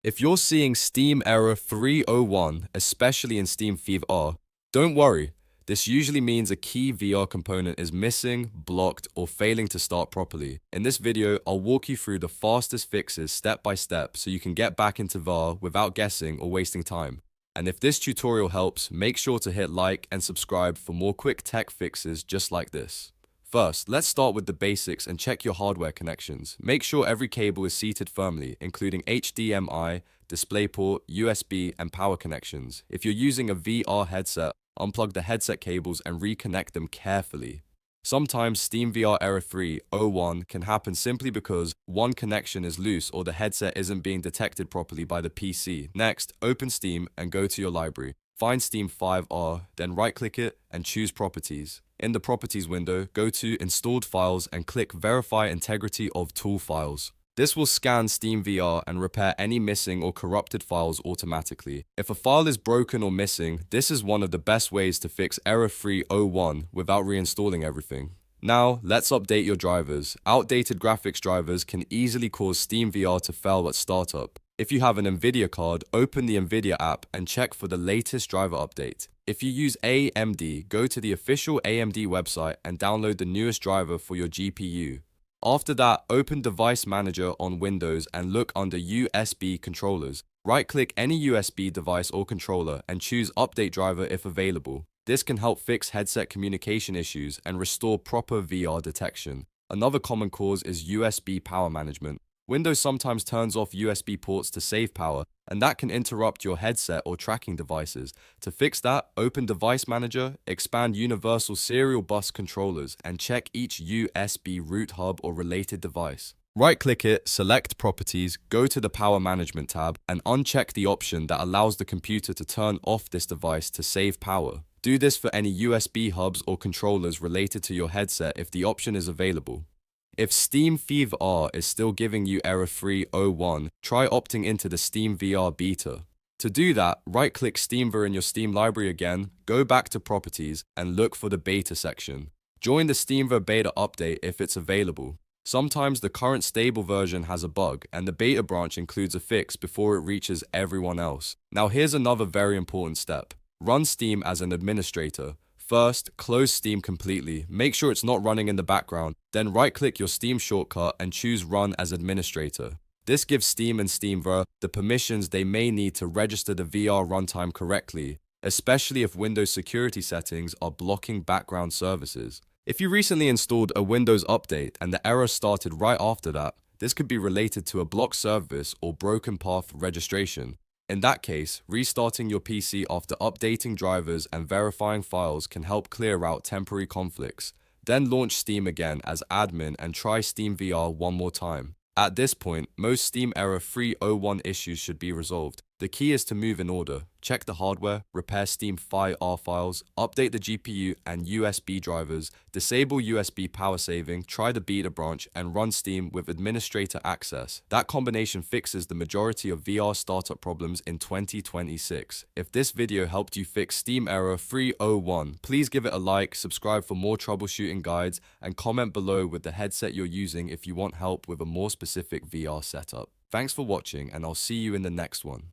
If you're seeing Steam error 301, especially in SteamVR, don't worry. This usually means a key VR component is missing, blocked, or failing to start properly. In this video, I'll walk you through the fastest fixes step by step so you can get back into VR without guessing or wasting time. And if this tutorial helps, make sure to hit like and subscribe for more quick tech fixes just like this. First, let's start with the basics and check your hardware connections. Make sure every cable is seated firmly, including HDMI, DisplayPort, USB, and power connections. If you're using a VR headset, unplug the headset cables and reconnect them carefully. Sometimes SteamVR error 301 can happen simply because one connection is loose or the headset isn't being detected properly by the PC. Next, open Steam and go to your library. Find SteamVR, then right-click it and choose Properties. In the Properties window, go to Installed Files and click Verify Integrity of Tool Files. This will scan SteamVR and repair any missing or corrupted files automatically. If a file is broken or missing, this is one of the best ways to fix error 301 without reinstalling everything. Now, let's update your drivers. Outdated graphics drivers can easily cause SteamVR to fail at startup. If you have an NVIDIA card, open the NVIDIA app and check for the latest driver update. If you use AMD, go to the official AMD website and download the newest driver for your GPU. After that, open Device Manager on Windows and look under USB controllers. Right-click any USB device or controller and choose Update Driver if available. This can help fix headset communication issues and restore proper VR detection. Another common cause is USB power management. Windows sometimes turns off USB ports to save power, and that can interrupt your headset or tracking devices. To fix that, open Device Manager, expand Universal Serial Bus Controllers, and check each USB root hub or related device. Right-click it, select Properties, go to the Power Management tab, and uncheck the option that allows the computer to turn off this device to save power. Do this for any USB hubs or controllers related to your headset if the option is available. If SteamVR is still giving you error 301, try opting into the SteamVR beta. To do that, right-click SteamVR in your Steam library again, go back to Properties, and look for the beta section. Join the SteamVR beta update if it's available. Sometimes the current stable version has a bug, and the beta branch includes a fix before it reaches everyone else. Now here's another very important step. Run Steam as an administrator. First, close Steam completely, make sure it's not running in the background, then right-click your Steam shortcut and choose Run as Administrator. This gives Steam and SteamVR the permissions they may need to register the VR runtime correctly, especially if Windows security settings are blocking background services. If you recently installed a Windows update and the error started right after that, this could be related to a blocked service or broken path registration. In that case, restarting your PC after updating drivers and verifying files can help clear out temporary conflicts. Then launch Steam again as admin and try SteamVR one more time. At this point, most Steam error 301 issues should be resolved. The key is to move in order. Check the hardware, repair SteamVR files, update the GPU and USB drivers, disable USB power saving, try the beta branch, and run Steam with administrator access. That combination fixes the majority of VR startup problems in 2026. If this video helped you fix Steam error 301, please give it a like, subscribe for more troubleshooting guides, and comment below with the headset you're using if you want help with a more specific VR setup. Thanks for watching, and I'll see you in the next one.